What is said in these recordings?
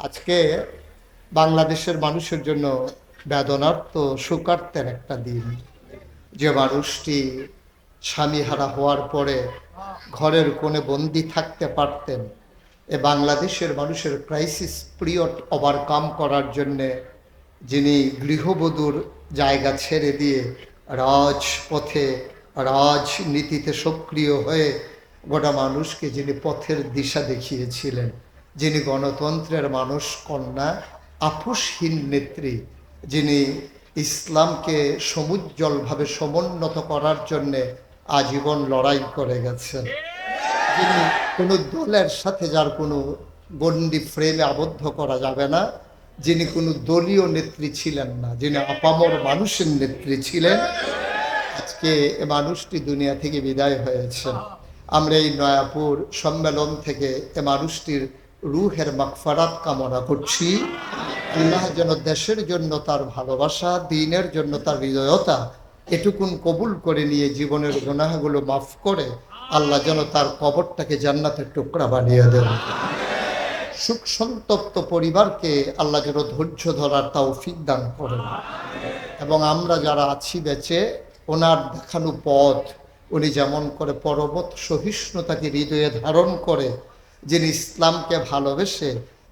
আজকে বাংলাদেশের মানুষের জন্য বেদনার্ত শোকার্তের একটা দিন। যে মানুষটি স্বামীহারা হওয়ার পরে ঘরের কোণে বন্দি থাকতে পারতেন, এ বাংলাদেশের মানুষের ক্রাইসিস পিরিয়ড ওভারকাম করার জন্যে যিনি গৃহবধূর জায়গা ছেড়ে দিয়ে রাজপথে রাজনীতিতে সক্রিয় হয়ে গোটা মানুষকে যিনি পথের দিশা দেখিয়েছিলেন, যিনি গণতন্ত্রের মানুষ কন্যা, আপোষহীন নেত্রী, যিনি ইসলামকে সমুজ্জ্বলভাবে সমুন্নত করার জন্যে আজীবন লড়াই করে গেছেন, যিনি কোনো দলের সাথে যার কোনো গণ্ডি ফ্রেমে আবদ্ধ করা যাবে না, যিনি কোনো দলীয় নেত্রী ছিলেন না, যিনি আপামর মানুষের নেত্রী ছিলেন, আজকে এ মানুষটি দুনিয়া থেকে বিদায় হয়েছেন। আমরা এই নয়াপুর সম্মেলন থেকে এ মানুষটির রুহের মাগফিরাত কামনা করছি। আল্লাহ যেন দেশের জন্য তার ভালোবাসা, দ্বীনের জন্য তার হৃদয়তা এটুকুন কবুল করে নিয়ে জীবনের গুনাহগুলো মাফ করে আল্লাহ যেন তার কবরটাকে জান্নাতের টুকরা বানিয়ে দেন। সুখ সন্তপ্ত পরিবারকে আল্লাহ যেন ধৈর্য ধরার তৌফিক দান করেন, এবং আমরা যারা আছি বেঁচে ওনার দেখানো পথ উনি যেমন করে পরবত সহিষ্ণুতাকে হৃদয়ে ধারণ করে, যিনি ইসলামকে ভালোবেসে,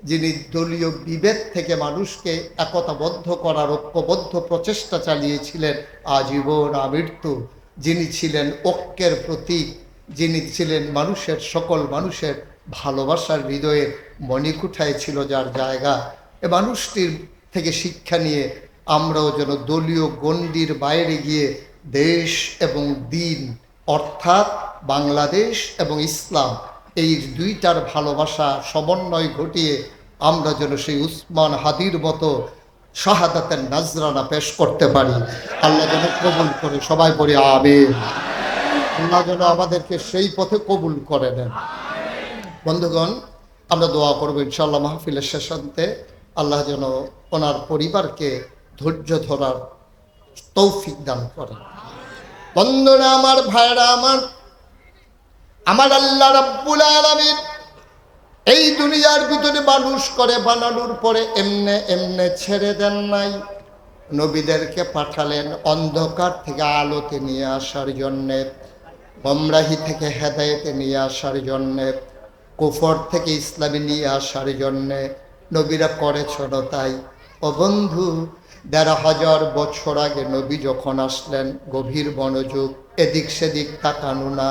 যিনি দলীয় বিভেদ থেকে মানুষকে একতাবদ্ধ করার ঐক্যবদ্ধ প্রচেষ্টা চালিয়েছিলেন আজীবন আমৃত্যু, যিনি ছিলেন ঐক্যের প্রতীক, যিনি ছিলেন মানুষের সকল মানুষের ভালোবাসার হৃদয়ের মণিকুঠায় ছিল যার জায়গা, এ মানুষটির থেকে শিক্ষা নিয়ে আমরাও যেন দলীয় গণ্ডির বাইরে গিয়ে দেশ এবং দ্বীন অর্থাৎ বাংলাদেশ এবং ইসলাম এই দুইটার ভালোবাসা সমন্বয় ঘটিয়ে আমরা যেন সেই উসমান হাদির মতো শাহাদাতের নাজরানা পেশ করতে পারি। আল্লাহ যেন কবুল করে, সবাই বলি আমিন। আল্লাহ যেন আমাদেরকে সেই পথে কবুল করে নেন। বন্ধুগণ, আমরা দোয়া করবো ইনশাআল্লাহ মাহফিলের শেষান্তে আল্লাহ যেন ওনার পরিবারকে ধৈর্য ধরার তৌফিক দান করেন। বন্ধুরা আমার, ভাইরা আমার, আমার আল্লাহ রাব্বুল আলামিন এই দুনিয়ার ভিতরে মানুষ করে বানানোর পরে এমনে এমনে ছেড়ে দেন নাই, নবীদেরকে পাঠালেন অন্ধকার থেকে আলোতে নিয়ে আসার জন্যে, গোমরাহি থেকে হেদায়েতে নিয়ে আসার জন্যে, কুফর থেকে ইসলামে নিয়ে আসার জন্যে। নবীরা করেছিল তাই। ও বন্ধু, ১৫০০ বছর আগে নবী যখন আসলেন, গভীর মনোযোগ, এদিক সেদিক তাকানো না,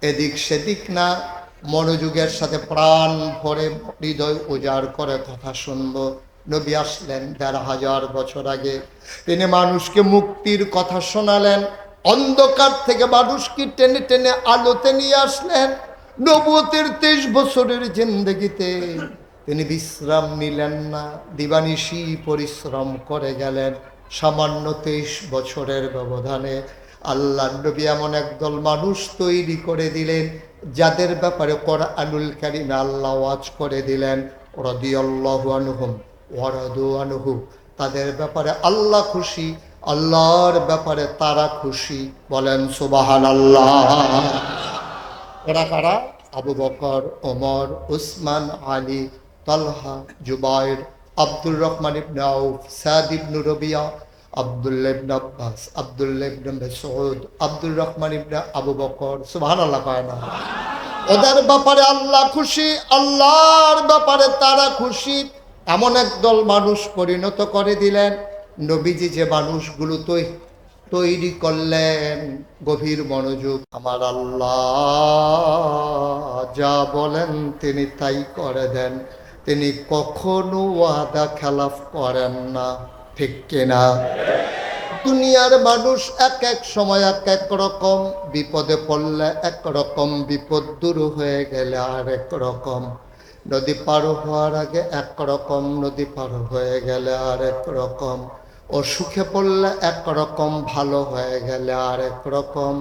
এদিক সেদিক না, মনোযোগের সাথে প্রাণ ভরে হৃদয় উজাড় করে কথা শুনবো। নবী আসলেন ১৫০০ বছর আগে, তিনি মানুষকে মুক্তির কথা শোনালেন, অন্ধকার থেকে মানুষকে টেনে টেনে আলোতে নিয়ে আসলেন। নবুয়তের ২৩ বছরের জিন্দেগিতে তিনি বিশ্রাম নিলেন না, দিবানিশি পরিশ্রম করে গেলেন। সামান্য ২৩ বছরের ব্যবধানে আল্লাহ নবী এমন একদল মানুষ তৈরি করে দিলেন যাদের ব্যাপারে কোরআনুল কারীমে আল্লাহ ওয়াজ করে দিলেন রাদিয়াল্লাহু আনহুম ওয়া রাদু আনহু। তাদের ব্যাপারে আল্লাহ খুশি, আল্লাহর ব্যাপারে তারা খুশি। বলেন সুবহানাল্লাহ। এরা কারা? আবু বকর, ওমর, উসমান, আলী, তালহা, জুবাইর, আব্দুর রহমান ইবনে আউফ, সাদ ইবনে রবিয়া, আব্দুল্লাহ ইবনে আব্বাস, আব্দুল্লাহ ইবনে মাসউদ, আব্দুর রহমান ইবনে আবু বকর। সুবহানাল্লাহ কয় না? ওদের ব্যাপারে আল্লাহ খুশি, আল্লাহর ব্যাপারে তারা খুশি। এমন একদল মানুষ পরিণত করে দিলেন। নবীজি যে মানুষগুলো তৈরি করলেন, গভীর মনোযোগ, আমার আল্লাহ যা বলেন তিনি তাই করে দেন, তিনি কখনো ওয়াদা খেলাফ করেন না, ঠিক কিনা? দুনিয়ার মানুষ এক এক সময় এক এক রকম, বিপদে পড়লে এক রকম, বিপদ দূর হয়ে গেলে আর এক রকম, নদী পার হওয়ার আগে এক রকম, নদী পার হয়ে গেলে আর এক রকম, অসুখে পড়লে এক রকম, ভালো হয়ে গেলে আর এক রকম,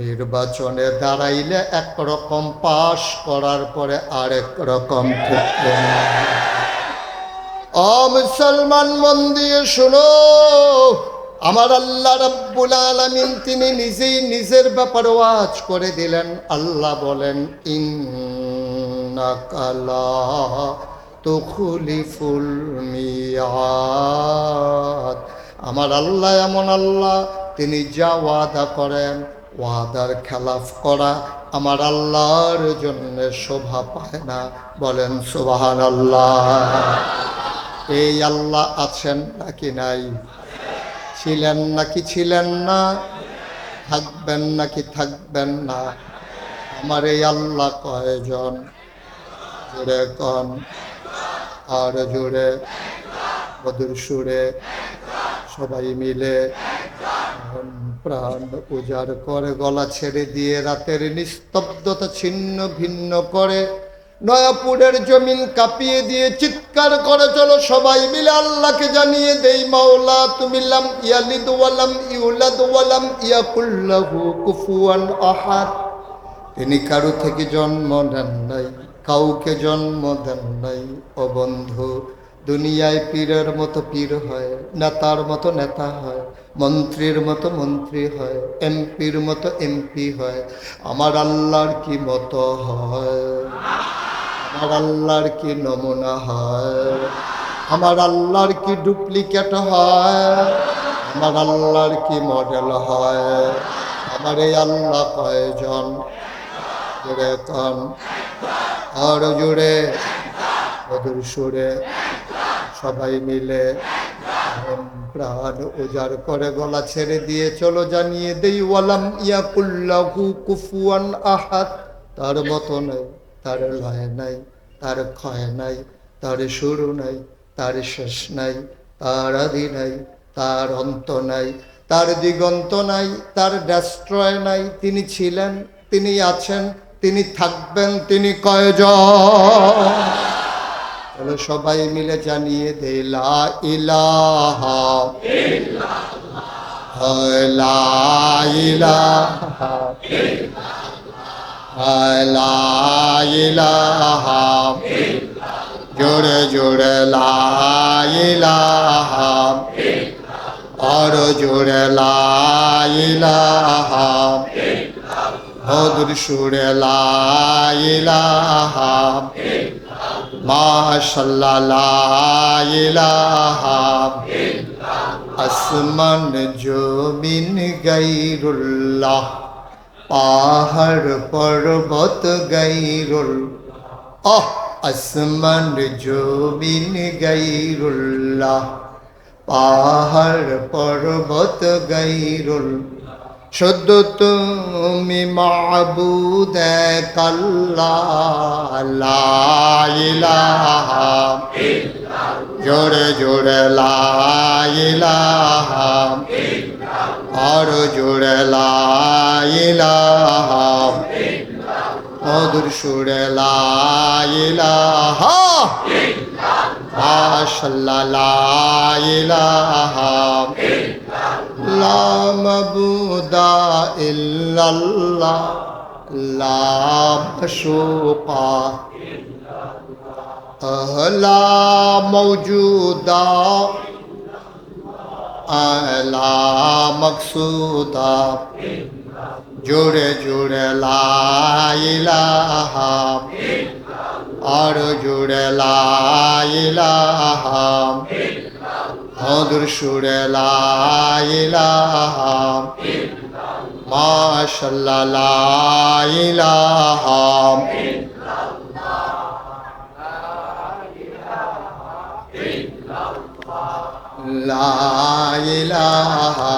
নির্বাচনে দাঁড়াইলে এক রকম, পাশ করার পরে আর এক রকম। ও মুসলমান, মন দিয়ে শোনো, আমার আল্লাহ রাব্বুল আলামিন তিনি নিজেই নিজের ব্যাপারে ওয়াজ করে দিলেন। আল্লাহ বলেন, ইন্নাকা লা তুখলিফুল মিয়াদ। আমার আল্লাহ এমন আল্লাহ, তিনি যা ওয়াদা করেন, ওয়াদার খেলাফ করা আমার আল্লাহর জন্য শোভা পায় না। বলেন সুবহানাল্লাহ। এই আল্লাহ আছেন নাকি নাই? ছিলেন নাকি ছিলেন না? থাকবেন নাকি থাকবেন না? আমার এই আল্লাহ কয়জন? জোরে কন, আর জোরে, মধুর সুরে সবাই মিলে প্রাণ উজাড় করে, গলা ছেড়ে দিয়ে রাতের নিস্তব্ধতা ছিন্ন ভিন্ন করে, নয়াপুরের জমিন কাঁপিয়ে দিয়ে চিৎকার করে চলো সবাই মিলে আল্লাহকে জানিয়ে দেই, মাওলা তুমি লাম ইয়ালিদ ওয়ালাম ইউলাদ ওয়ালাম ইয়াকুল লাহু কুফুয়ান আহাদ। তিনি কারো থেকে জন্ম নেন নাই, কাউকে জন্ম দেন নাই। ও বন্ধু, দুনিয়ায় পীরের মতো পীর হয়, নেতার মতো নেতা হয়, মন্ত্রীর মতো মন্ত্রী হয়, এমপির মতো এমপি হয়। আমার আল্লাহর কি মতো হয়? আমার আল্লাহর কি নমুনা হয়? আমার আল্লাহর কি ডুপ্লিকেট হয়? আমার আল্লাহর কি মডেল হয়? আমার এই আল্লাহ কয়জন? জোরে কন, আর জোরে, মধুর সুরে সবাই মিলে প্রাণ উজাড় করে গলা ছেড়ে দিয়ে চলো জানিয়ে দেই, ওয়ালাম ইয়াকুল্লাহু কুফুয়ান আহাদ। তার মতো নাই, তার লয় নাই, তার ক্ষয় নাই, তার শুরু নাই, তার শেষ নাই, তার আদি নাই, তার অন্ত নাই, তার দিগন্ত নাই, তার ডেস্ট্রয় নাই। তিনি ছিলেন, তিনি আছেন, তিনি থাকবেন। তিনি কয়জন? চলো সবাই মিলে জানিয়ে দে, লা ইলাহা ইল্লাল্লাহ, লা ইলাহা ইল্লাল্লাহ, লা ইলাহা ইল্লাল্লাহ, জোরে জোরে লা ইলাহা ইল্লাল্লাহ, আর জোরে লা ইলাহা ইল্লাল্লাহ, মধুর সুরে লা ইলাহা ইল্লাল্লাহ, মাশাআল্লাহ লা ইলাহা ইল্লাল্লাহ। আসমান জমিন গায়রুল্লাহ, পাহাড় পর্বত গায়রুল্লাহ। আসমান জমিন গায়রুল্লাহ, পাহাড় পর্বত গায়রুল্লাহ। শুধু তুমি মাবুদ এক আল্লাহ, লা ইলাহা ইল্লাল্লাহ, জোরে জোরে লা ইলাহা ইল্লাল্লাহ, আর জোরে লা ইলাহা ইল্লাল্লাহ, মধুর সুরে লা ইলাহা ইল্লাল্লাহ, মাশাআল্লাহ লা ইলাহা ইল্লাল্লাহ, লা মাবুদা ইল্লাল্লাহ, লা মাশুকা ইল্লাল্লাহ, লা মওজুদা লা মকসুদা। জোরে জোরে লা ইলাহা ইল্লাল্লাহ, আর জোরে লা ইলাহা ইল্লাল্লাহ, মধুর সুরে লা ইলাহা ইল্লাল্লাহ, মাশাআল্লাহ লা ইলাহা ইল্লাল্লাহ, লা ইলাহা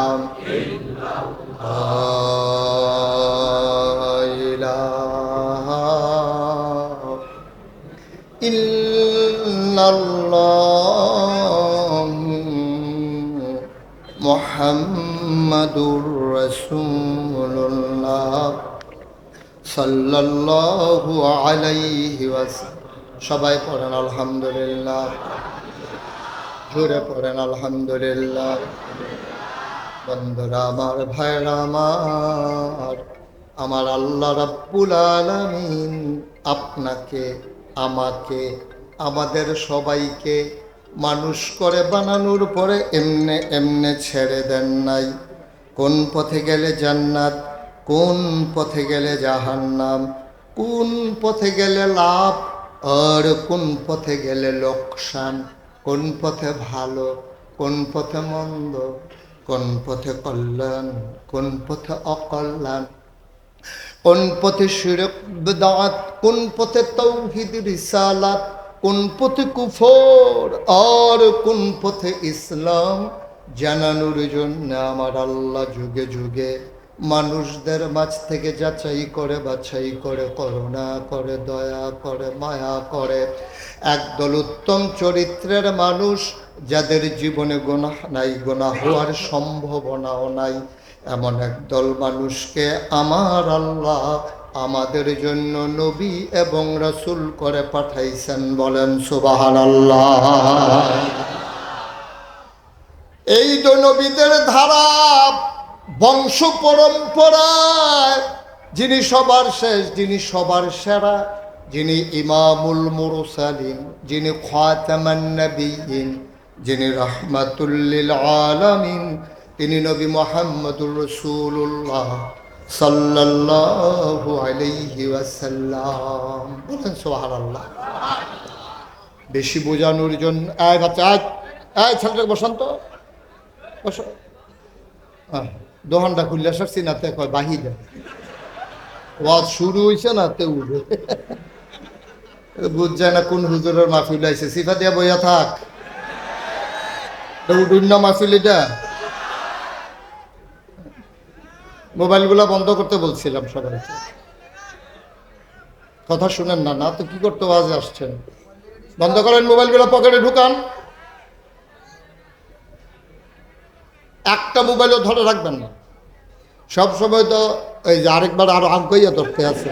ইল্লাল্লাহ মুহাম্মাদুর রাসূলুল্লাহ সাল্লাল্লাহু আলাইহি ওয়াসাল্লাম। সবাই পড়েন আলহামদুলিল্লাহ, জোরে পড়েন আলহামদুলিল্লাহ। বন্ধুরা আমার, ভাইরা আমার, আমার আল্লাহ রাব্বুল আলামিন আপনাকে, আমাকে, আমাদের সবাইকে মানুষ করে বানানোর পরে এমনে এমনে ছেড়ে দেন নাই। কোন পথে গেলে জান্নাত, কোন পথে গেলে জাহান্নাম, কোন পথে গেলে লাভ আর কোন পথে গেলে লোকসান, কোন পথে ভালো কোন পথে মন্দ, কোন পথে কল্যাণ কোন পথে অকল্যাণ, কোন পথে শিরক বিদআত কোন পথে তাওহীদ রিসালাত, কোন পথে কুফর আর কোন পথে ইসলাম, জানানোর জন্য আমার আল্লাহ যুগে যুগে মানুষদের মাঝ থেকে যাচাই করে বাছাই করে করুণা করে দয়া করে মায়া করে একদল উত্তম চরিত্রের মানুষ, যাদের জীবনে গুনাহ নাই, গুনাহ হওয়ার সম্ভাবনাও নাই, এমন একদল মানুষকে আমার আল্লাহ আমাদের জন্য নবী এবং রাসূল করে পাঠাইছেন। বলেন সুবহানাল্লাহ। এই তো নবীদের ধারা বংশ পরম্পরায় যিনি সবার শেষ, যিনি সবার সেরা, যিনি ইমামুল মুরসালিন, যিনি খাতামান নবিয়্যিন, যিনি রাহমাতুল লিল আলামিন, তিনি নবী মুহাম্মদুর রাসূলুল্লাহ সাল্লাল্লাহু আলাইহি ওয়াসাল্লাম। বলেন সুবহানাল্লাহ। বেশি বোঝানোর জন্য এই বাচ্চা এই ছেলেটাকে বসন্ত বসো, দোহানটা খুললে সারছি না তে কয় বাহিরে ওয়াজ শুরু হয়েছে না তে উঠে বুঝ যায় না কোন হুজুরের মাহফিল আইছে, সিফা দিয়া বইয়া থাক উঠুন না মাহফিল। এটা মোবাইলগুলা বন্ধ করতে বলছিলাম সবাইকে, কথা শুনেন না, না তো কি করতে ওয়াজে আসছেন? বন্ধ করেন মোবাইলগুলো, পকেটে ঢুকান, একটা মোবাইলও ধরে রাখবেন না সব সময়। তো এই যে আরেকবার আরো আগাইয়া ধরতে আছে,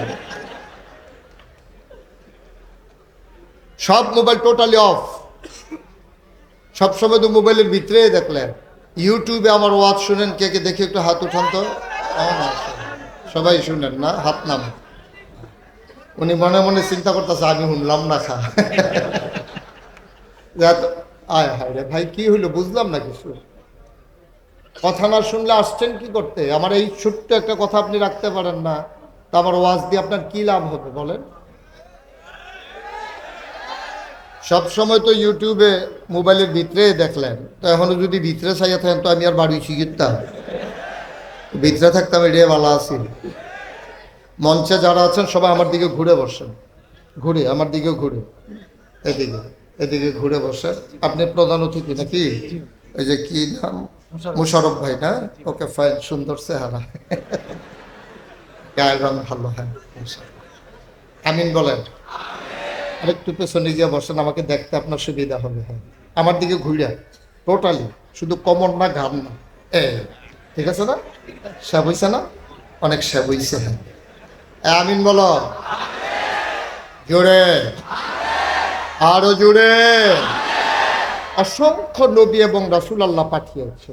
সব মোবাইল টোটালি অফ। সবসময় তো মোবাইলের ভিতরে দেখলেন। ইউটিউবে আমার ওয়াজ শুনেন, কে কে দেখি একটু হাত উঠান তো। সবাই শুনেন না, হাত নাম। উনি মনে মনে চিন্তা করতেছে আমি শুনলাম না খা আয় হায় রে ভাই, কি হইলো বুঝলাম না কিছু। কথা না শুনলে আসছেন কি করতে? আমার এই ছোট্ট একটা কথা আপনি রাখতে পারেন না, তা আমার ওয়াজ দিয়ে আপনার কি লাভ হবে বলেন? সব সময় তো ইউটিউবে মোবাইলের ভিতরে দেখলেন, তো এখনো যদি ভিতরে চাইয়া থাকেন তো আমি আর বাড়ি শিখতাম, ভিতরে থাকতাম, এটাই ভালো আছি। মঞ্চে যারা আছেন সবাই আমার দিকে ঘুরে বসেন, ঘুরে আমার দিকে ঘুরে, এদিকে এদিকে ঘুরে বসেন। আপনি প্রধান অতিথি নাকি? এই যে কি নাম, মুশারফ ভাই না? ওকে ফাইন, সুন্দর চেহারা, গায়ের রং ভালো। হ্যাঁ আমিন বলেন। আরেকটু পেছনে গিয়ে বসেন, আমাকে দেখতে আপনার সুবিধা হবে। হ্যাঁ আমার দিকে ঘুরে টোটালি, শুধু কমর না ঘাম না। ঠিক আছে না? সেব হইছে না? অনেক সেব হইছে। হ্যাঁ আমিন বলো জোরে, আরো জোরে। অসংখ্য নবী এবং রাসূল আল্লাহ পাঠিয়েছে।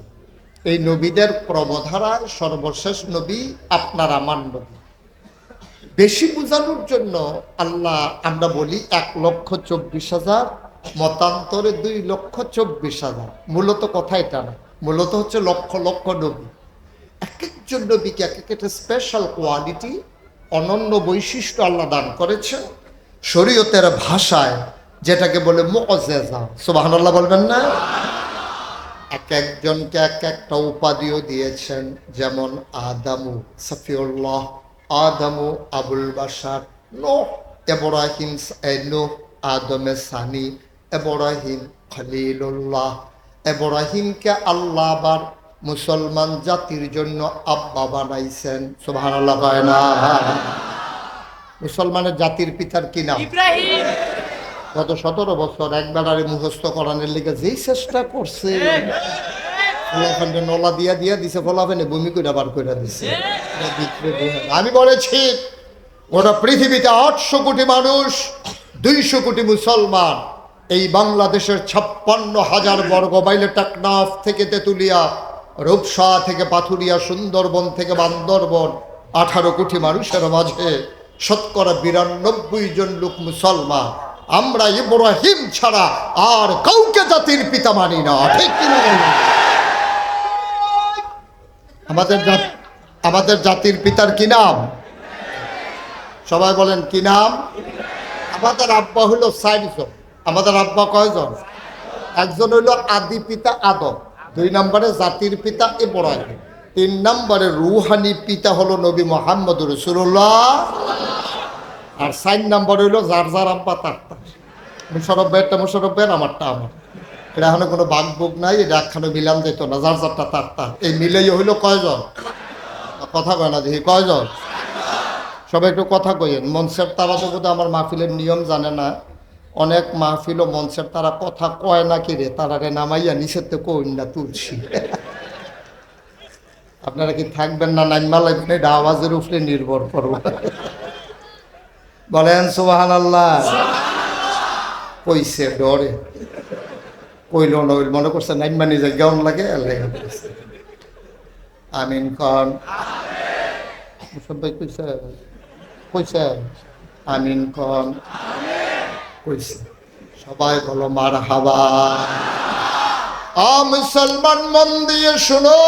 এই নবীদের প্রবধারায় সর্বশেষ নবী আপনার আমার নবী। বেশি বোঝানোর জন্য আল্লাহ আমরা বলি 1,24,000, মতান্তরে 2,24,000। মূলত কথা এটা না, মূলত হচ্ছে লক্ষ লক্ষ নবী। এক একজন নবীকে এক একটা স্পেশাল কোয়ালিটি, অনন্য বৈশিষ্ট্য আল্লাহ দান করেছেন শরীয়তের ভাষায়, যেটাকে বলে মুআজ্জাজা। সুবহানাল্লাহ বলবেন না? এক একজনকে এক একটা উপাধিও দিয়েছেন, যেমন আদামু সফিউল্লাহ, আদামু আবুল বাশার, নূহ ইব্রাহিম, নূহ আদমে সানি, ইব্রাহিম খলিলুল্লাহ। ইব্রাহিমকে আল্লাহ আবার মুসলমান জাতির জন্য আব্বা বানাইছেন। সুবহানাল্লাহ কয় না? মুসলমানের জাতির পিতার কি নাম? ইব্রাহিম। গত 17 বছর একবার আরে মুখস্থ করানোর লিগে যেই চেষ্টা করছে, নলা দিয়া দিয়া দিছে, ফলাফেনে ভূমি করে বার করে দিছে। আমি বলেছি গোটা পৃথিবীতে 800 কোটি মানুষ, 200 কোটি মুসলমান। এই বাংলাদেশের 56,000 বর্গ মাইলে টেকনাফ থেকে তেতুলিয়া, রূপসা থেকে পাথুরিয়া, সুন্দরবন থেকে বান্দরবন, 18 কোটি মানুষের মাঝে শতকরা 92 জন লোক মুসলমান। আমরা ইব্রাহিম ছাড়া আর কাউকে জাতির পিতা মানি না, ঠিক কিনা? আমাদের জাতির পিতার কি নাম? সবাই বলেন কি নাম? আমাদের আব্বা হইল 4 জন। আমাদের আব্বা কয়জন? একজন হইল আদি পিতা আদম, 2 নম্বরে জাতির পিতা ইব্রাহিম, 3 নম্বরে রুহানি পিতা হলো নবী মুহাম্মদ রাসূলুল্লাহ, আর 4 নম্বর হইল যার যার আব্বা তার তার। মুশারফ ভাইয়েরটা মুশারফ ভাইয়ের, আমারটা আমার। এটা এখনো কোনো বাঘ বুক নাই, এটা একখানে মিলান যেত না, যার যারটা তার তার। এই মিলেই হইল কয়জন? কথা কয় না দেখি, কয়জন? সবাই একটু কথা কইেন। মঞ্চের তারা তো বোধহয় আমার মাহফিলের নিয়ম জানে না। অনেক মাহফিল ও মঞ্চের তারা কথা কয় না কি রে, তারারে নামাইয়া নিষেধ কইন না তুলছি। আপনারা কি থাকবেন না নাইমা লাগবেন, এটা আওয়াজের উপরে নির্ভর করব। বলেন সুবহানাল্লাহ। কইছে ডরে কইল নইল মনে করছে নাইমা নিজে কেমন লাগে। আমিন কন। সবাই কইছে কইছে আমিন কন। কইছে সবাই বলো মারহাবা। মুসলমান মন দিয়ে শুনো,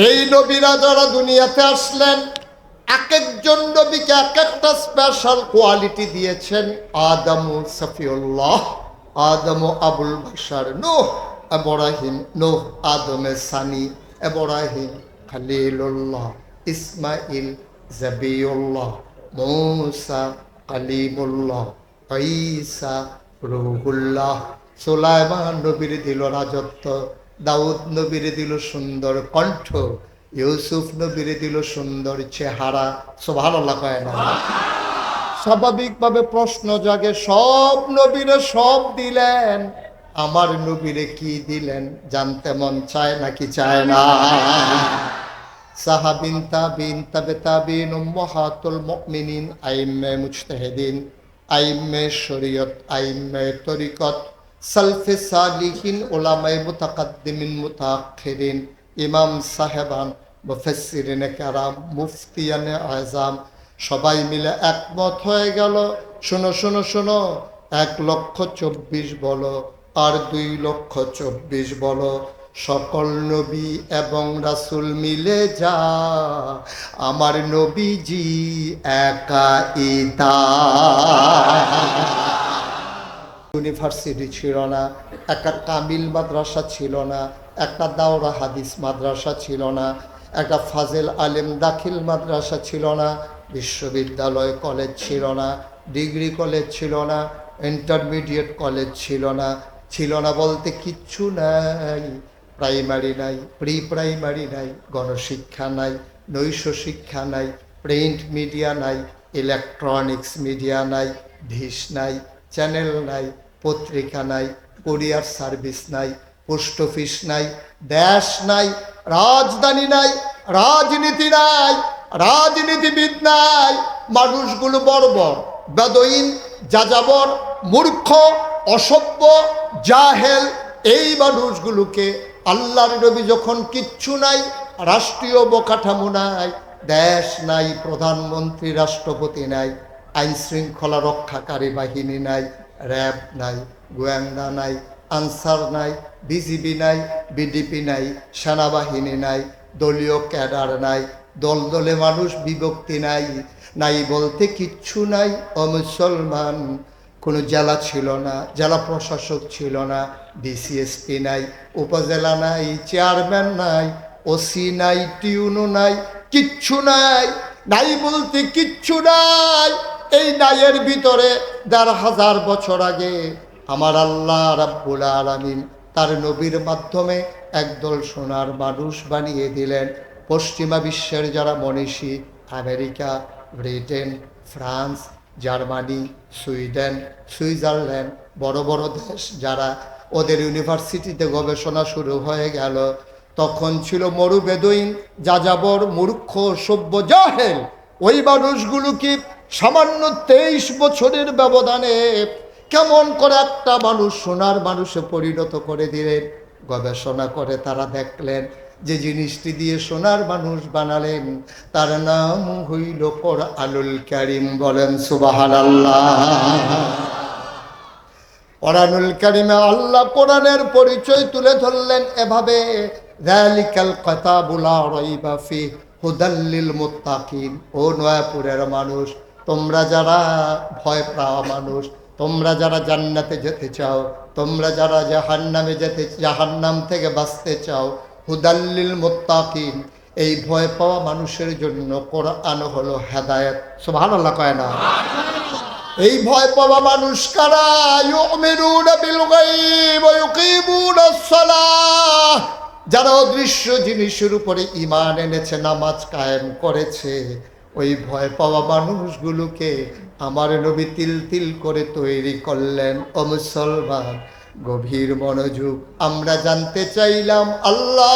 এই নবীরা যারা দুনিয়াতে আসলেন, এক একজন নবীকে এক একটা স্পেশাল কোয়ালিটি দিয়েছেন। আদমু সফিউল্লাহ, আদমু আবুল বাশার, নূহ ইব্রাহিম, নূহ আদমে সানি, ইব্রাহিম খলিলুল্লাহ, ইসমাইল জাবিউল্লাহ, মূসা কালিমুল্লাহ, ঈসা রূহুল্লাহ। সুলাইমান নবীর দিল রাজত্ব, দাউদ নবীর দিল সুন্দর কণ্ঠ, ইউসুফ নবীর দিল সুন্দর চেহারা। সুবহানাল্লাহ কয় না? স্বাভাবিকভাবে প্রশ্ন জাগে, সব নবীরে সব দিলেন, আমার নবীরে কি দিলেন জানতে মন চায় নাকি চায় না? সাহাবিন, তাবিন, তাবে তাবিন, উম্মাহাতুল মুমিনিন, আইম্মে মুজতাহিদিন, আইম্মে শরীয়ত, আইম্মে তরিকত, সালফে সালিহিন, উলামায়ে মুতাকাদ্দিমিন মুতাআখিরিন, ইমাম সাহেবান, মুফাসসিরিনে কেরাম, মুফতিয়ানে আযম, সবাই মিলে একমত হয়ে গেল। শোনো শোনো শোনো, 1,24,000 বলো আর 2,24,000 বলো, সকল নবী এবং রাসূল মিলে যা আমার নবীজি একা ইতা। ইউনিভার্সিটি ছিল না, একটা কামিল মাদ্রাসা ছিল না, একটা দাওরা হাদিস মাদ্রাসা ছিল না, একটা ফাজেল আলেম দাখিল মাদ্রাসা ছিল না, বিশ্ববিদ্যালয় কলেজ ছিল না, ডিগ্রি কলেজ ছিল না, ইন্টারমিডিয়েট কলেজ ছিল না। ছিল না বলতে কিচ্ছু নাই। প্রাইমারি নাই, প্রি প্রাইমারি নাই, গণশিক্ষা নাই, নৈশ শিক্ষা নাই, প্রিন্ট মিডিয়া নাই, ইলেকট্রনিক্স মিডিয়া নাই, ডিশ নাই, চ্যানেল নাই, পত্রিকা নাই, কুরিয়ার সার্ভিস নাই, পোস্ট অফিস নাই, দেশ নাই, রাজধানী নাই, রাজনীতি নাই, রাজনীতিবিদ নাই। মানুষগুলো বর্বর, বেদইন, যাযাবর, মূর্খ, অসভ্য, জাহেল। এই মানুষগুলোকে আল্লাহর নবী যখন কিচ্ছু নাই, রাষ্ট্রীয় অবকাঠামো নাই, দেশ নাই, প্রধানমন্ত্রী রাষ্ট্রপতি নাই, আইন শৃঙ্খলা রক্ষাকারী বাহিনী নাই, র্যাব নাই, গোয়েন্দা নাই, আনসার নাই, বিজিবি নাই, বিডিপি নাই, সেনাবাহিনী নাই, দলীয় ক্যাডার নাই, দল দলে মানুষ বিভক্তি নাই, নাই বলতে কিচ্ছু নাই। ও মুসলমান, কোনো জেলা ছিল না, জেলা প্রশাসক ছিল না, ডিসিএসপি নাই, উপজেলা নাই, চেয়ারম্যান নাই, ওসি নাই, টিউনো নাই, কিচ্ছু নাই। নাই বলতে কিচ্ছু নাই। এই নাইয়ের ভিতরে 1,500 বছর আগে আমার আল্লাহ রাব্বুল আলামিন তার নবীর মাধ্যমে একদল সোনার মানুষ বানিয়ে দিলেন। পশ্চিমা বিশ্বের যারা মনীষী, America, Britain, France, Germany, Sweden, Switzerland, বড় বড় দেশ যারা, ওদের ইউনিভার্সিটিতে গবেষণা শুরু হয়ে গেল। তখন ছিল মরুবেদইন, যাযাবর, মূর্খ, সভ্য, জাহেল। ওই মানুষগুলো কি সামান্য 23 বছরের ব্যবধানে কেমন করে একটা মানুষ সোনার মানুষে পরিণত করে দিলেন। গবেষণা করে তারা দেখলেন যে জিনিসটি দিয়ে সোনার মানুষ বানালেন তার নাম হইল কোরআনুল কারীম। বলেন সুবহানাল্লাহ। কোরআনুল কারীমে আল্লাহ কোরআনের পরিচয় তুলে ধরলেন এভাবে, যালিকাল কিতাবু লা রাইবা ফিহি হুদাল্লিল মুত্তাকিন। ও নয়াপুরের মানুষ, তোমরা যারা ভয় পাওয়া মানুষ, তোমরা যারা জান্নাতে যেতে চাও, তোমরা যারা জাহান্নাম থেকে বাঁচতে চাও, হুদাল্লিল মুত্তাকিন, এই ভয় পাওয়া মানুষের জন্য কোরআন হলো হেদায়েত। সুবহানাল্লাহ কয় না? এই ভয় পাওয়া মানুষ কারা? ইউমিনুনা বিল গায়ব ওয়া ইউকিমুনাস সালাহ, যারা অদৃশ্য জিনিসের উপরে ঈমান এনেছে, নামাজ কায়েম করেছে, ওই ভয় পাওয়া মানুষগুলোকে আমার নবী তিল তিল করে তৈরি করলেন। ও মুসলমান, গভীর মনোযোগ, আমরা জানতে চাইলাম আল্লাহ,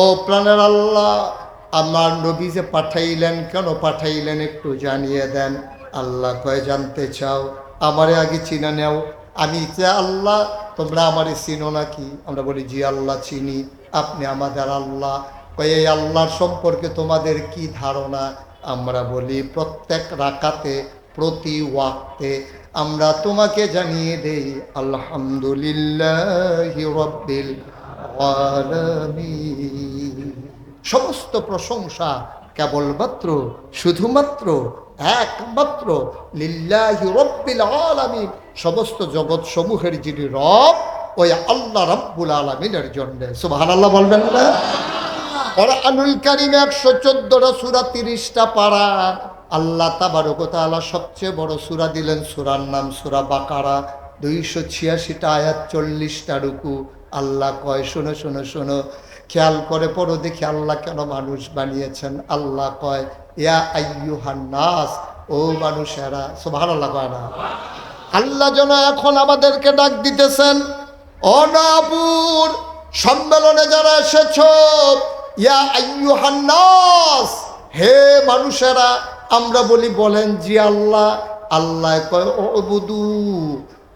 ও প্রাণের আল্লাহ, আমার নবী যে পাঠাইলেন, কেন পাঠাইলেন একটু জানিয়ে দেন। আল্লাহ কয়, জানতে চাও? আমারে আগে চিনে নেও। আমি যে আল্লাহ, তোমরা আমারে চিনো নাকি? আমরা বলি জি আল্লাহ চিনি। আপনি আমাদের আল্লাহ। কয়, এই আল্লাহর সম্পর্কে তোমাদের কি ধারণা? আমরা বলি প্রত্যেক রাকাতে, প্রতি ওয়াক্তে আমরা তোমাকে জানিয়ে দেই আলহামদুলিল্লাহি রাব্বিল আলামিন। সমস্ত প্রশংসা কেবলমাত্র, শুধুমাত্র, একমাত্র লিল্লাহি রাব্বিল আলামিন, সমস্ত জগৎ সমূহের যিনি রব, ওই আল্লাহ রাব্বুল আলামিনের জন্য। সুবহানাল্লাহ বলবেন না? কোরআনুল কারীম 114টা সূরা, 30টা পারা। আল্লাহ তাবারক ওয়া তাআলা সবচেয়ে বড় সূরা দিলেন, সূরার নাম সূরা বাকারা। 286টা আয়াত, 40টা রুকু। আল্লাহ কয়, শোনো শোনো শোনো, খেয়াল করে পড়ো দেখি আল্লাহ কেন মানুষ বানিয়েছেন। আল্লাহ কয়, ইয়া আইয়ুহান নাস, ও মানুষেরা। সুবহানাল্লাহ কয় না? আল্লাহ যেন এখন আমাদেরকে ডাক দিতেছেন, ও নবুর সম্মেলনে যারা এসেছো, ইয়া আইয়ুহান নাস, হে মানুষেরা। আমরা বলি বলেন জি আল্লাহ। আল্লাহ কয়, ও বুদু,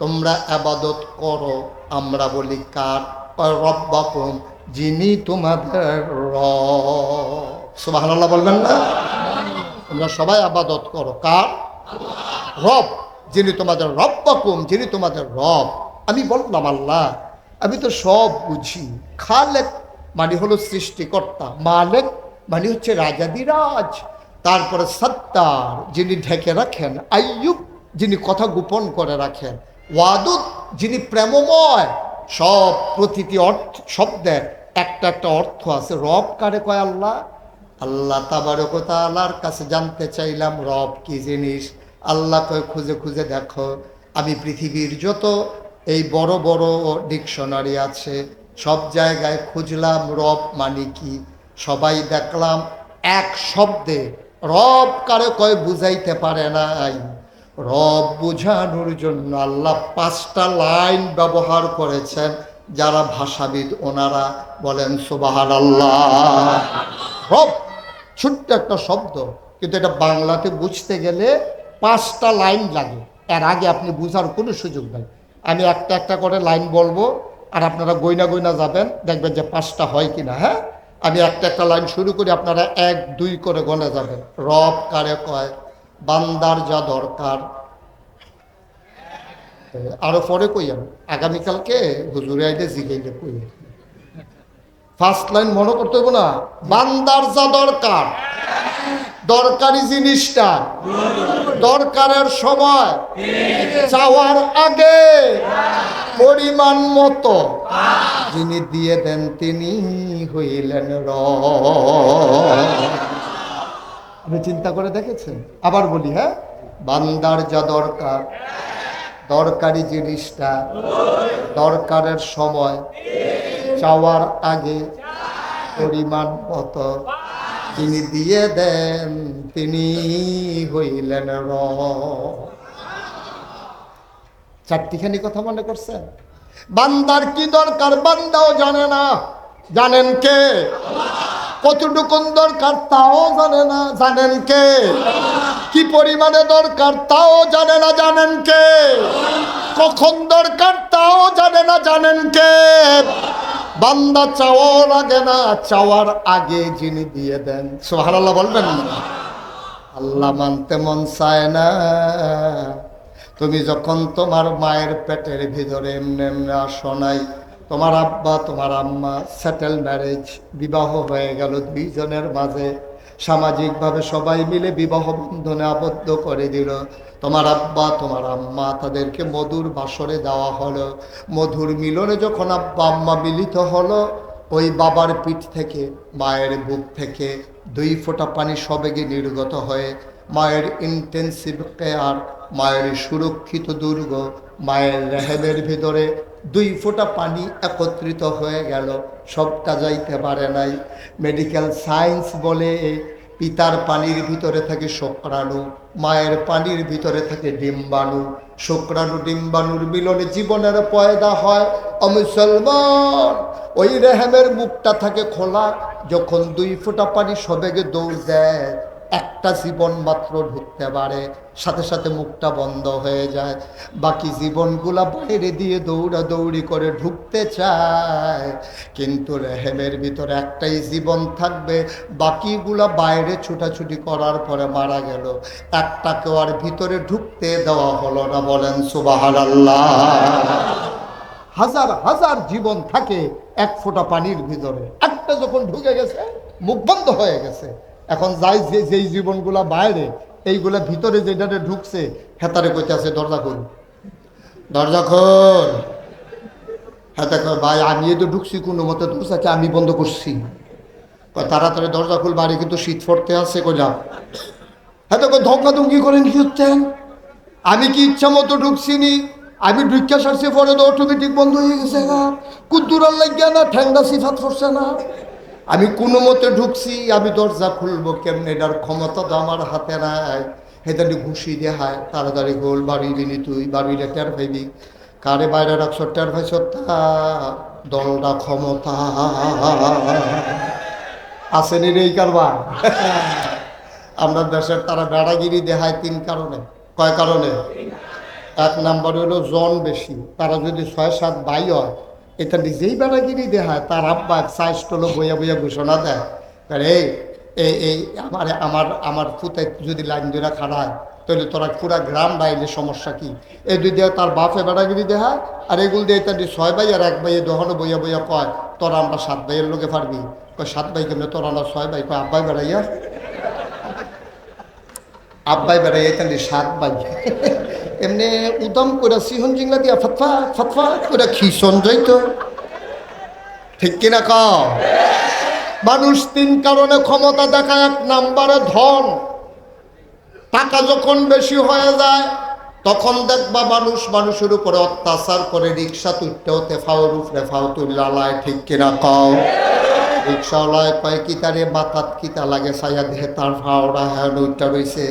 তোমরা ইবাদত করো। আমরা বলি কার? কয় রব্বাকুম, যিনি তোমাদের রব। সুবহানাল্লাহ বলবেন না? তোমরা সবাই ইবাদত করো কার? রব, যিনি তোমাদের রব্বাকুম, যিনি তোমাদের রব। আমি বললাম আল্লাহ, আমি তো সব বুঝি। খালেক মানে হলো সৃষ্টিকর্তা, মালেক মানে হচ্ছে রাজাদিরাজ, তারপরে সত্তার, যিনি ঢেকে রাখেন, আইয়ুব, যিনি কথা গোপন করে রাখেন, ওয়াদুদ, যিনি প্রেমময়। সব প্রতিটি অর্থ শব্দের একটা একটা অর্থ আছে। রব কারে কয়? আল্লাহ। আল্লাহ তাবারক ওয়া তাআলার কাছে জানতে চাইলাম রব কি জিনিস। আল্লাহ কয়, খুঁজে খুঁজে দেখো। আমি পৃথিবীর যত এই বড় বড় ডিকশনারি আছে, সব জায়গায় খুঁজলাম রব মানে কি। সবাই দেখলাম এক শব্দে রব কারে কয় বুঝাইতে পারে নাই। রব বুঝানোর জন্য আল্লাহ 5টা লাইন ব্যবহার করেছেন। যারা ভাষাবিদ ওনারা বলেন সুবহানাল্লাহ। রব ছোট্ট একটা শব্দ, কিন্তু এটা বাংলাতে বুঝতে গেলে 5টা লাইন লাগে। এর আগে আপনি বুঝার কোনো সুযোগ নাই। আমি একটা একটা করে লাইন বলবো, আর আপনারা গইনা গইনা যাবেন, দেখবেন যে 5টা হয় কিনা। হ্যাঁ, আমি একটা একটা লাইন শুরু করি, আপনারা 1 2 করে গনে যাবেন। রব কারে কয়? বান্দার যা দরকার। আরো পরে কই, আমি আগামীকালকে হুজুরে আইলে জিগাইলে কই। 1st লাইন মনে করতে হইব না? বান্দার যা দরকার, দরকারি জিনিসটা দরকারের সময়, চাওয়ার আগে পরিমাণ মতো যিনি দিয়ে দেন, তিনি হইলেন রব। আপনি চিন্তা করে দেখেছেন? আবার বলি, হ্যাঁ, বান্দার যা দরকার, দরকারি জিনিসটা দরকারের সময়, চাওয়ার আগে পরিমাণ মতো যিনি দিয়ে দেন, তিনি হইলেন রব। 4টিখানি কথা মনে করছেন? বান্দার কি দরকার বান্দাও জানে না, জানেন কে? কতটুকুন দরকার তাও জানে না, জানেন কে? কি পরিমাণে দরকার তাও জানে না, জানেন কে? কখন দরকার তাও জানে না, জানেন কে? বান্দা চাওয়াও লাগে না, চাওয়ার আগে যিনি দিয়ে দেন। সুবহানাল্লাহ বলবেন না? আল্লাহ মানতে মন চায় না। তুমি যখন তোমার মায়ের পেটের ভিতরে এমনি এমনি আসো নাই, তোমার আব্বা তোমার আম্মা সেটেল ম্যারেজ, বিবাহ হয়ে গেল দুইজনের মাঝে, সামাজিকভাবে সবাই মিলে বিবাহ বন্ধনে আবদ্ধ করে দিল। তোমার আব্বা তোমার আম্মা তাদেরকে মধুর বাসরে দেওয়া হলো। মধুর মিলনে যখন আব্বা আম্মা মিলিত হলো, ওই বাবার পিঠ থেকে মায়ের বুক থেকে 2 ফোঁটা পানি সবেগে নির্গত হয়ে মায়ের ইন্টেন্সিভ কেয়ার, মায়ের সুরক্ষিত দুর্গ, মায়ের রেহেমের ভিতরে 2 ফোঁটা পানি একত্রিত হয়ে গেল। সবটা যাইতে পারে নাই। মেডিকেল সায়েন্স বলে পিতার পানির ভিতরে থাকে শুক্রাণু, মায়ের পানির ভিতরে থাকে ডিম্বাণু। শুক্রাণু ডিম্বাণুর মিলনে জীবনের পয়দা হয়। ও মুসলমান, ওই রেহেমের মুখটা থাকে খোলা। যখন 2 ফোঁটা পানি সবেগে দৌড় দেয়, একটা জীবন মাত্র ঢুকতে পারে, সাথে সাথে মুখটা বন্ধ হয়ে যায়। বাকি জীবনগুলা বাইরে দিয়ে দৌড়াদৌড়ি করে ঢুকতে চায়, কিন্তু রেহেমের ভিতরে একটাই জীবন থাকবে। বাকিগুলা বাইরে ছুটাছুটি করার পরে মারা গেল, একটাকেও আর ভিতরে ঢুকতে দেওয়া হলো না। বলেন সুবহানাল্লাহ। হাজার হাজার জীবন থাকে 1 ফোঁটা পানির ভিতরে, একটা যখন ঢুকে গেছে মুখ বন্ধ হয়ে গেছে। এখন যাই যেই জীবনগুলা বাইরে, এইগুলা ভিতরে যেটাতে ঢুকছে, হেতারে কইতে আছে দরজা খোল, দরজা খোল। হেতা কয় ভাই আমি তো ঢুকছি কোনো মতে, দরজাকে আমি বন্ধ করছি। তাড়াতাড়ি দরজা খুল, বাড়ি কিন্তু শীত পড়তে আছে। কইলা হেতা কয় ধমকাধমকি করেন কি হচ্ছেন? আমি কি ইচ্ছা মতো ঢুকছিনি, আমি ঢুকা সারছি পরে তো অটোমেটিক বন্ধ হয়ে গেছে না, কুদ্দুরার লাগিয়া না, ঠ্যাংটা সিফাত পড়ছে না। আমি কোনো মতে ঢুকছি, আমি দরজা খুলবো কেমনে, এটার ক্ষমতা তো আমার হাতে নাই। হেতাটি ঘুষি দেখায়, তাড়াতাড়ি গোল বাড়ি দিলি, তুই বাড়িটা টের পাইবি। কারে বাইরে রাখছ, টের পাইছ তা দলটা ক্ষমতা আসেনি রে এই কারবার। আমরা দেশের তারা বেড়াগিরি দেখায় 3 কারণে। কয় কারণে? 1 নাম্বার হলো জন বেশি, তারা যদি 6-7 ভাই হয়, এটা নিজেই বেড়াগিরি দেখায়। তার আব্বা সাইজটলো বইয়া বইয়া ঘোষণা দেয়, এই এই এই আমার আমার আমার ফুতায় যদি লাইন ধরে খাড়ায়, তাহলে তোরা পুরা গ্রাম বাইলে সমস্যা কি? এই দুই দিয়ে তার বাপে বেড়াগিরি দেখায়, আর এগুলো দিয়ে তাদের 6 ভাই আর 1 ভাইয়ে দহনো বইয়া বইয়া কয় তোরা আমরা 7 ভাইয়ের লোকে পারবি। কয় 7 ভাই কেমনে, তোরা আমরা 6 ভাই। কয় আব্বাই বেড়াইয়া, আব্বাই বেড়াইয়া তাহলে 7 ভাই। এমনি উদম করে সিহন জিংলা দিয়া ফতফা ফতফা করে খিসন যাইতো। ঠিক কিনা কও? মানুষ 3 কারণে ক্ষমতা দেখায়। 1 নাম্বারে ধন। টাকা যখন বেশি হয়ে যায়, তখন দেখবা মানুষ মানুষের উপরে অত্যাচার করে। রিক্সা তুলতে হতে ফাওর উপরে ফাও তুল্লালায়। ঠিক কিনা কও? রিক্সাওয়ালায় কয় কিতারে মাথাত কিতা লাগে, ছায়া দেহে তার ফাওড়া হ্যাঁ উঠটা রয়েছে।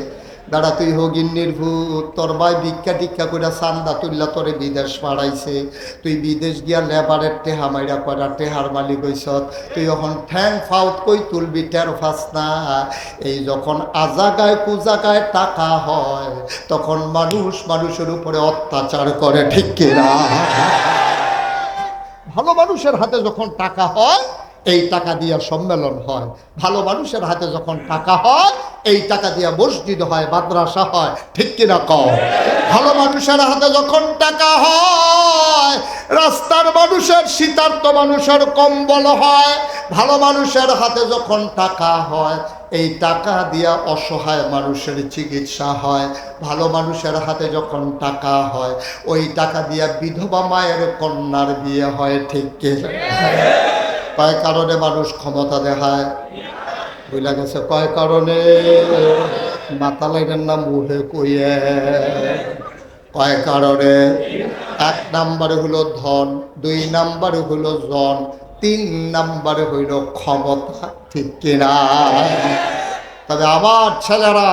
দাঁড়া তুই হগিন্নির ভূত, তোর ভাই ভিক্ষা টিক্ষা করে চান্দা তুললা তোরে বিদেশ পাড়াইছে। তুই বিদেশ গিয়া লেবারের টেহা মাইরা করা টেহার মালিক হইছ। তুই যখন ঠ্যাং ফাউত কই তুলবি টের ফাস না। এই যখন আজাগায় কুজাগায় টাকা হয়, তখন মানুষ মানুষের উপরে অত্যাচার করে। ঠিক কিনা? ভালো মানুষের হাতে যখন টাকা হয়, এই টাকা দিয়া সম্মেলন হয়। ভালো মানুষের হাতে যখন টাকা হয়, এই টাকা দিয়া মসজিদ হয়, মাদ্রাসা হয়। ঠিক কিনা কও? ভালো মানুষের হাতে যখন টাকা হয়, রাস্তার মানুষের শীতার্ত মানুষের কম্বল হয়। ভালো মানুষের হাতে যখন টাকা হয়, এই টাকা দিয়া অসহায় মানুষের চিকিৎসা হয়। ভালো মানুষের হাতে যখন টাকা হয়, ওই টাকা দিয়া বিধবা মায়ের কন্যার বিয়ে হয়। ঠিক কিনা? কয় কারণে মানুষ ক্ষমতা দেখায়? বুঝলা গেছে কয় কারণে? মাথা লাইনের নাম মুহে কইয়ে। কয় কারণে? 1 নাম্বারে হলো ধন, 2 নাম্বারে হলো জন, 3 নাম্বারে হইল ক্ষমতা। ঠিক কিনা? তবে আমার ছেলেরা,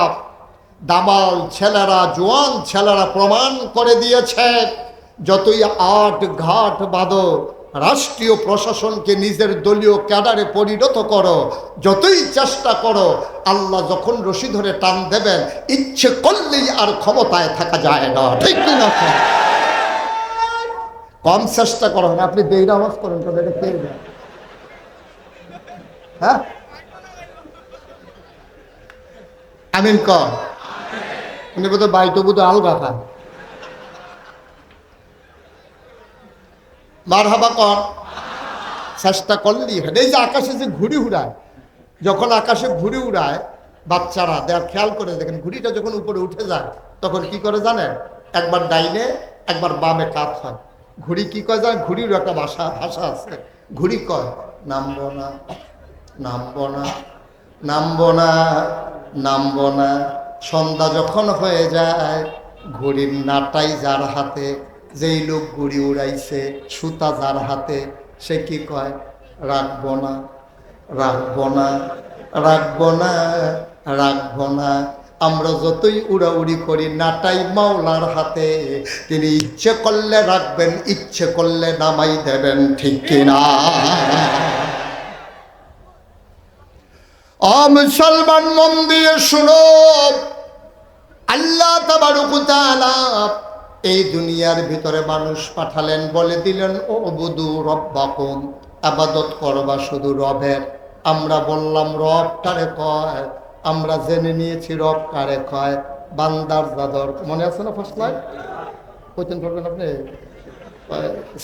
দামাল ছেলেরা, জোয়ান ছেলেরা প্রমাণ করে দিয়েছে, যতই আট ঘাট বাঁধো, রাষ্ট্রীয় প্রশাসনকে নিজের দলীয় ক্যাডারে পরিণত করো, যতই চেষ্টা করো, আল্লাহ যখন রশি ধরে টান দেবেন, ইচ্ছে করলেই আর ক্ষমতায় থাকা যায় না। ঠিক কিনা? কম চেষ্টা করো না। আপনি বেইরা আওয়াজ করেন তো, এটা কে? হ্যাঁ, আমিন কর। উনি বোধহয় বাইতো বোধহয় আলগা খান। মারহাবা কর, চেষ্টা করলেই হয়। এই যে আকাশে যে ঘুড়ি উড়ায়, যখন আকাশে ঘুড়ি উড়ায় বাচ্চারা দেয়ার খেয়াল করে দেখেন, ঘুড়িটা যখন উপরে উঠে যায় তখন কি করে জানেন? একবার ডাইনে একবার বামে কাত হয়। ঘুড়ি কি কয় জানেন? ঘুড়ির একটা ভাষা আছে। ঘুড়ি কয় নামবো না, নামবো না, নামবো না, নামবো না। সন্ধ্যা যখন হয়ে যায়, ঘুড়ির নাটাই যার হাতে, যেই লোক ঘুড়ি উড়াইছে, সুতা যার হাতে, সে কি কয়? রাখবো না, রাখবো না, রাখবো না, রাখবো না। আমরা যতই উড়াউড়ি করি, নাটাই মাওলার হাতে। তিনি ইচ্ছে করলে রাখবেন, ইচ্ছে করলে নামাই দেবেন, ঠিক কিনা? মুসলমান মন দিয়ে শুনো, আল্লাহ তাবারক ওয়া তাআলা এই দুনিয়ার ভিতরে মানুষ পাঠালেন, বলে দিলেন ও বুদু রব্বাকুম, ইবাদত করবা শুধু রবের। আমরা বললাম রব কারে কয়? আমরা জেনে নিয়েছি রব কারে কয়? বান্দার জাদর। মনে আছে না ফার্স্ট লাইন? কইতেন পারবেন আপনি?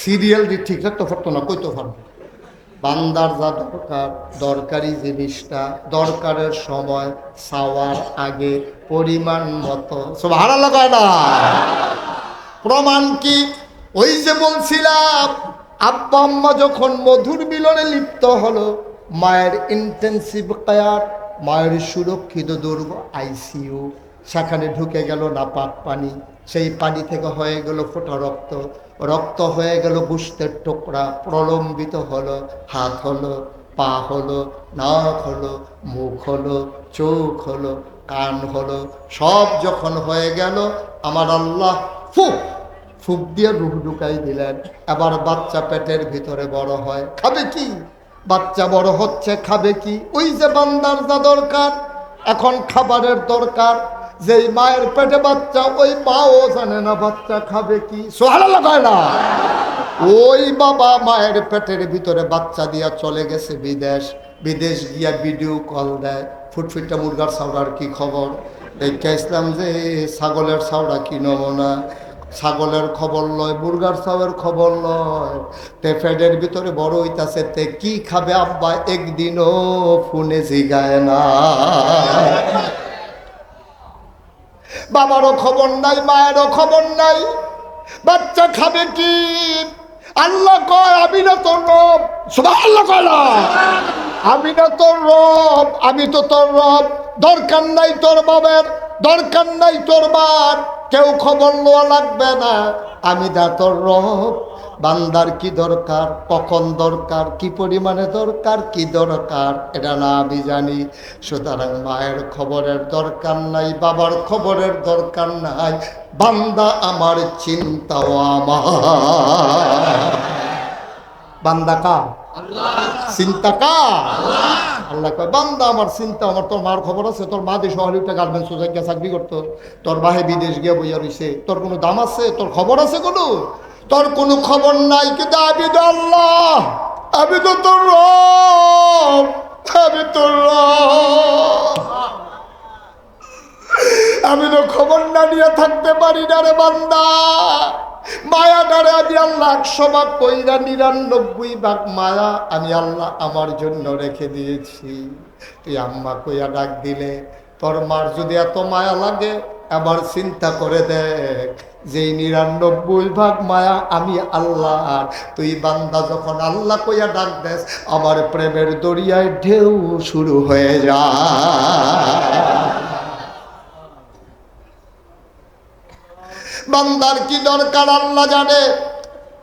সিরিয়াল দিয়ে ঠিক রাখতে পারতো না, কইতে পারবেন। বান্দার যা দরকার, দরকারি জিনিসটা দরকারের সময় চাওয়ার আগে পরিমাণ মতো। সুবহানাল্লাহ কয় না? প্রমাণ কি? ওই যে বলছিলাম, আব্বা আম্মা যখন মধুর মিলনে লিপ্ত হলো, মায়ের ইন্টেন্সিভ কেয়ার, মায়ের সুরক্ষিত দুর্গ আইসিইউ, সেখানে ঢুকে গেল নাপাক পানি। সেই পানি থেকে হয়ে গেল ফোঁটা রক্ত, রক্ত হয়ে গেল গোশতের টুকরা, প্রলম্বিত হলো, হাত হলো, পা হলো, নাক হলো, মুখ হলো, চোখ হলো, কান হলো, সব যখন হয়ে গেল, আমার আল্লাহ ফুক দিয়ে রূহ ঢুকাই দিলেন। আবার বাচ্চা পেটের ভিতরে বড় হয়, খাবে কি? বাচ্চা বড় হচ্ছে, খাবে কি? ওই যে বান্দার যা দরকার, এখন খাবারের দরকার। যেই মায়ের পেটে বাচ্চা, ওই মাও জানে না বাচ্চা খাবে কি। সুবহানাল্লাহ কয় না? ওই বাবা মায়ের পেটের ভিতরে বাচ্চা দিয়া চলে গেছে বিদেশ, বিদেশ গিয়া ভিডিও কল দেয়, ফুটফুটটা মুরগার ছাউড়ার কি খবর? দেখে ইসলাম যে ছাগলের ছাউড়া কি নমুনা, ছাগলের খবর লয়, মুরগার ছাউয়ের খবর লয়। তে ফেডের ভিতরে বড় হইতাছে, তে কি খাবে আব্বা একদিনও ফোনে জিগায় না। বাবারও খবর নাই, মায়েরও খবর নাই, বাচ্চা খাবে কি? আল্লাহ কয় আমি না তোর রব। সুবহানাল্লাহ কয় না? আমি না তোর রব, আমি তো তোর রব। দরকার নাই তোর বাবার, দরকার নাই তোর মার, কেউ খবর লওয়া লাগবে না, আমি না তোর রব। বান্দার কি দরকার, কখন দরকার, কি পরিমাণে দরকার, কি দরকার, এটা না আমি জানি। সুতরাং মায়ের খবরের দরকার নাই, বাবার খবরের দরকার নাই, বান্দা আমার চিন্তাও আমার। বান্দা কা? চিন্তা কা? আল্লাহ কয় বান্দা আমার চিন্তা আমার। তোর মার খবর আছে? তোর মা দেশ হলিউডে গার্মেন্টস সোসাইটি চাকরি করতো, তোর বাহে বিদেশ গিয়ে বইয়া রইছে, তোর কোনো দাম আছে? তোর খবর আছে কোনো? তোর কোনো খবর নাই। কিন্তু আমি তো আল্লাহ, আমি তো তোর রব, আমি তোর রব, আমি তো খবর না নিয়ে থাকতে পারি না রে বান্দা। মায়া ডারে আমি আল্লাহ 100 ভাগ কইরা 99 ভাগ মায়া আমি আল্লাহ আমার জন্য রেখে দিয়েছি। তুই আম্মা কইয়া ডাক দিলে, তোর মার যদি এত মায়া লাগে, আবার চিন্তা করে দেখ, যেই 99 ভাগ মায়া আমি আল্লাহ। তুই বান্দা যখন আল্লাহ কইয়া ডাক দেস, আমার প্রেমের দরিয়ায় ঢেউ শুরু হয়ে যায়। বান্দার কি দরকার আল্লাহ জানে।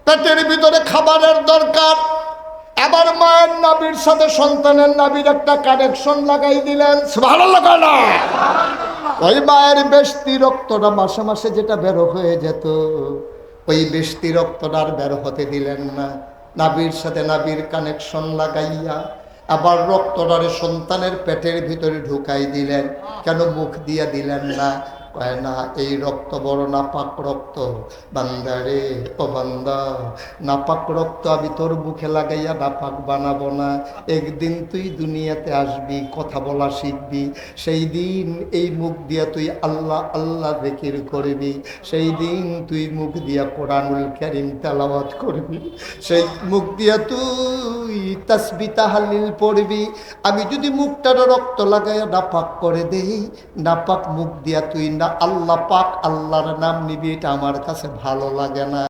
পেটের ভিতরে খাবারের দরকার, আবার মায়ের নাভির সাথে সন্তানের নাভির একটা কানেকশন লাগাই দিলেন। সুবহানাল্লাহ না? ওই মায়ের বেশতি রক্তটা মাসে মাসে যেটা বের হয়ে যেত, ওই বেশতি রক্তটা আর বের হতে দিলেন না। নাভির সাথে নাভির কানেকশন লাগাইয়া আবার রক্তটারে সন্তানের পেটের ভিতরে ঢুকাই দিলেন। কেন মুখ দিয়ে দিলেন না? কয় না, এই রক্ত বড় নাপাক রক্ত। বান্দারে, ও বান্দা, নাপাক রক্ত আমি তোর মুখে লাগাইয়া নাপাক বানাবো না। একদিন তুই দুনিয়াতে আসবি, কথা বলা শিখবি। সেই দিন এই মুখ দিয়া তুই আল্লাহ আল্লাহ জিকির করবি। সেই দিন তুই মুখ দিয়া কোরআনুল কারীম তেলাওয়াত করবি। সেই মুখ দিয়া তুই তাসবিহ তাহলিল পড়বি। আমি যদি মুখটার রক্ত লাগাইয়া নাপাক করে দেই, নাপাক মুখ দিয়া তুই না আল্লাহ পাক আল্লাহর নাম নিবি, এটা আমার কাছে ভালো লাগে না।